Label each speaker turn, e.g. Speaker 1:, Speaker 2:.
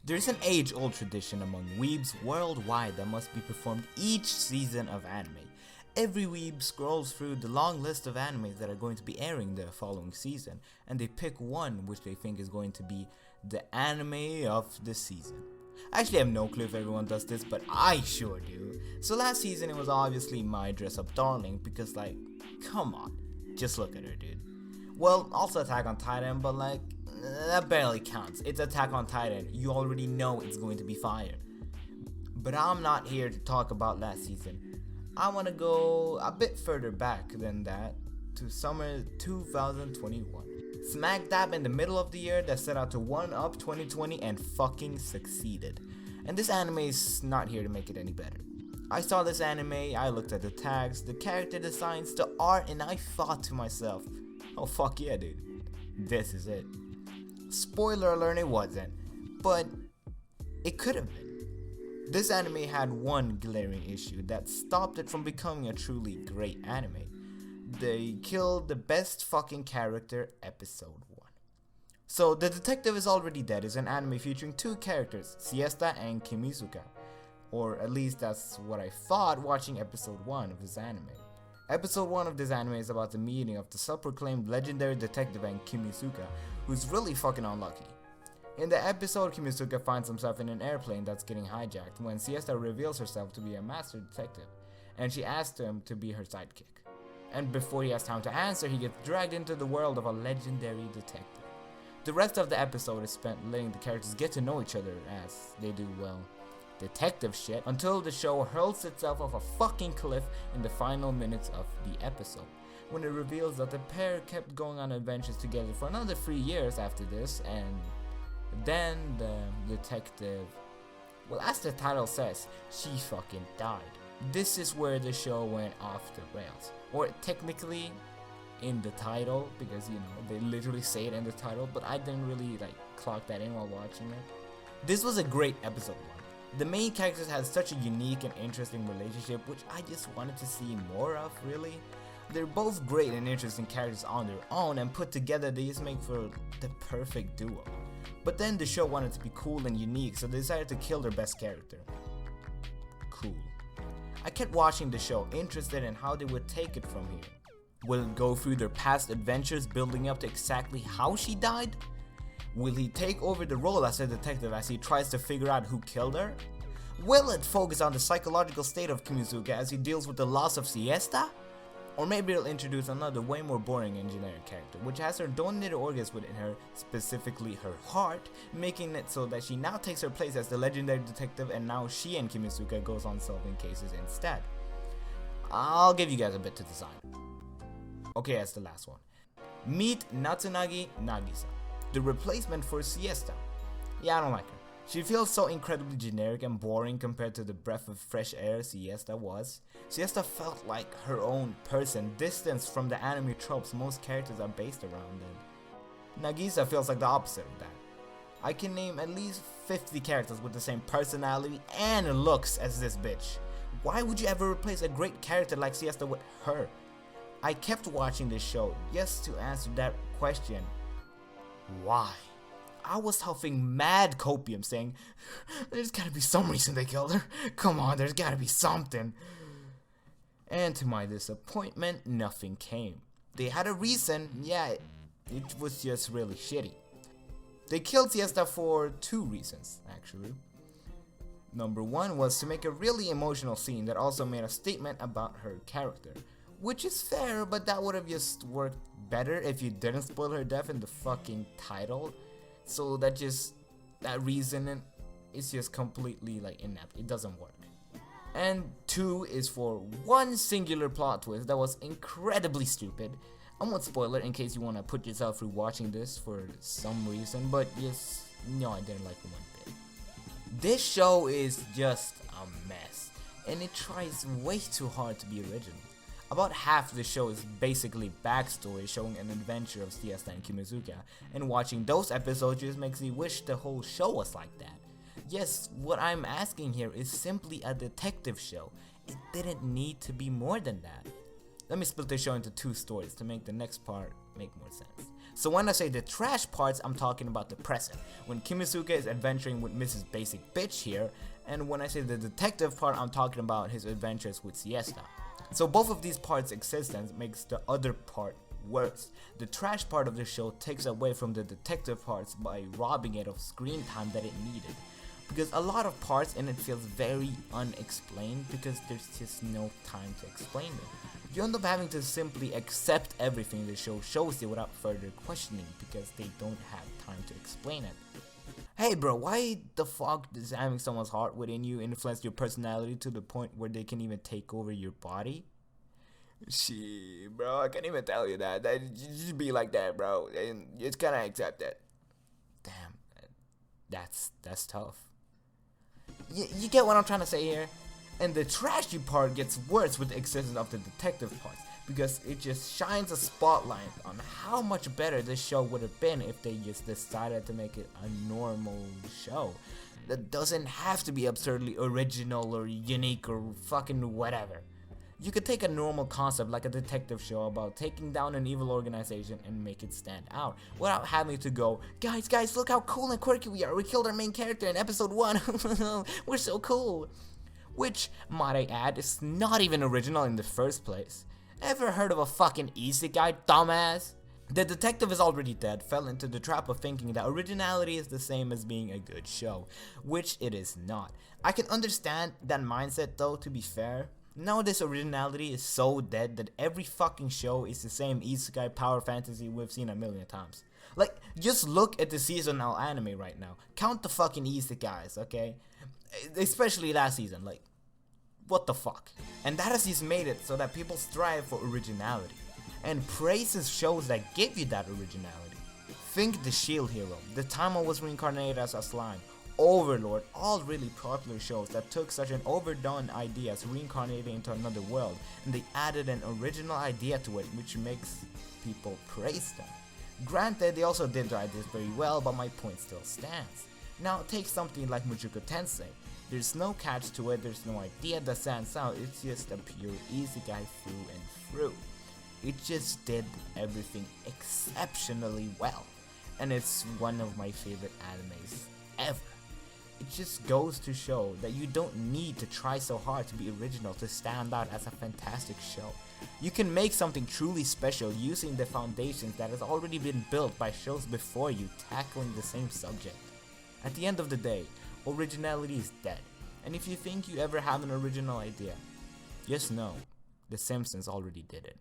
Speaker 1: There's an age-old tradition among weebs worldwide that must be performed each season of anime. Every weeb scrolls through the long list of animes that are going to be airing the following season, and they pick one which they think is going to be the anime of the season. I actually have no clue if everyone does this, but I sure do. So last season it was obviously my dress-up darling, because like, come on, just look at her, dude. Well, also Attack on Titan, but like, that barely counts. It's Attack on Titan. You already know it's going to be fire. But I'm not here to talk about last season. I want to go a bit further back than that, to summer 2021. Smack dab in the middle of the year that set out to one-up 2020 and fucking succeeded. And this anime is not here to make it any better. I saw this anime, I looked at the tags, the character designs, the art, and I thought to myself, oh fuck yeah dude, this is it. Spoiler alert, it wasn't, but it could have been. This anime had one glaring issue that stopped it from becoming a truly great anime. They killed the best fucking character episode 1. So The Detective is Already Dead is an anime featuring two characters, Siesta and Kimizuka. Or at least that's what I thought watching episode 1 of this anime. Episode 1 of this anime is about the meeting of the self-proclaimed legendary detective and Kimizuka, who's really fucking unlucky. In the episode, Kimizuka finds himself in an airplane that's getting hijacked when Siesta reveals herself to be a master detective, and she asks him to be her sidekick. And before he has time to answer, he gets dragged into the world of a legendary detective. The rest of the episode is spent letting the characters get to know each other as they do, well, detective shit, until the show hurls itself off a fucking cliff in the final minutes of the episode, when it reveals that the pair kept going on adventures together for another 3 years after this, and then the detective, well, as the title says, she fucking died. This is where the show went off the rails. Or technically in the title, because you know, they literally say it in the title, but I didn't really like clock that in while watching it. This was a great episode 1. The main characters had such a unique and interesting relationship, which I just wanted to see more of, really. They're both great and interesting characters on their own, and put together they just make for the perfect duo. But then the show wanted to be cool and unique, so they decided to kill their best character. Cool. I kept watching the show, interested in how they would take it from here. Will it go through their past adventures building up to exactly how she died? Will he take over the role as a detective as he tries to figure out who killed her? Will it focus on the psychological state of Kimizuka as he deals with the loss of Siesta? Or maybe it'll introduce another way more boring and generic character, which has her donated organs within her, specifically her heart, making it so that she now takes her place as the legendary detective, and now she and Kimizuka goes on solving cases instead. I'll give you guys a bit to decide. Okay, that's the last one. Meet Natsunagi Nagisa, the replacement for Siesta. Yeah, I don't like her. She feels so incredibly generic and boring compared to the breath of fresh air Siesta was. Siesta felt like her own person, distanced from the anime tropes most characters are based around, and Nagisa feels like the opposite of that. I can name at least 50 characters with the same personality and looks as this bitch. Why would you ever replace a great character like Siesta with her? I kept watching this show just to answer that question. Why? I was huffing mad copium saying, there's gotta be some reason they killed her. Come on, there's gotta be something. And to my disappointment, nothing came. They had a reason, yeah, it was just really shitty. They killed Siesta for 2 reasons, actually. Number 1 was to make a really emotional scene that also made a statement about her character. Which is fair, but that would have just worked better if you didn't spoil her death in the fucking title. So that reason is just completely like inept. It doesn't work. And 2 is for one singular plot twist that was incredibly stupid. I won't spoil it in case you want to put yourself through watching this for some reason, but just, no, I didn't like it one bit. This show is just a mess, and it tries way too hard to be original. About half the show is basically backstory showing an adventure of Siesta and Kimizuka, and watching those episodes just makes me wish the whole show was like that. Yes, what I'm asking here is simply a detective show. It didn't need to be more than that. Let me split the show into 2 stories to make the next part make more sense. So when I say the trash parts, I'm talking about the present, when Kimisuke is adventuring with Mrs. Basic Bitch here, and when I say the detective part, I'm talking about his adventures with Siesta. So both of these parts' existence makes the other part worse. The trash part of the show takes away from the detective parts by robbing it of screen time that it needed. Because a lot of parts in it feels very unexplained because there's just no time to explain it. You end up having to simply accept everything the show shows you without further questioning because they don't have time to explain it. Hey bro, why the fuck does having someone's heart within you influence your personality to the point where they can even take over your body? Shit, bro, I can't even tell you that. You just be like that, bro. And it's kinda accept it. Damn, that's tough. You get what I'm trying to say here? And the trashy part gets worse with the existence of the detective parts, because it just shines a spotlight on how much better this show would have been if they just decided to make it a normal show that doesn't have to be absurdly original or unique or fucking whatever. You could take a normal concept like a detective show about taking down an evil organization and make it stand out without having to go, guys, look how cool and quirky we are. We killed our main character in episode 1. We're so cool. Which, might I add, is not even original in the first place. Ever heard of a fucking isekai, dumbass? The detective is already dead fell into the trap of thinking that originality is the same as being a good show, which it is not. I can understand that mindset though, to be fair. Nowadays originality is so dead that every fucking show is the same isekai power fantasy we've seen a million times. Like, just look at the seasonal anime right now. Count the fucking isekais, okay? Especially last season, like, what the fuck? And that has just made it so that people strive for originality and praises shows that give you that originality. Think The Shield Hero, The Time I Was Reincarnated as a Slime, Overlord, all really popular shows that took such an overdone idea as reincarnating into another world and they added an original idea to it, which makes people praise them. Granted, they also did their ideas very well, but my point still stands. Now take something like Mushoku Tensei. There's no catch to it, there's no idea that stands out, it's just a pure isekai through and through. It just did everything exceptionally well, and it's one of my favorite animes ever. It just goes to show that you don't need to try so hard to be original to stand out as a fantastic show. You can make something truly special using the foundations that has already been built by shows before you tackling the same subject. At the end of the day, originality is dead, and if you think you ever have an original idea, just know, The Simpsons already did it.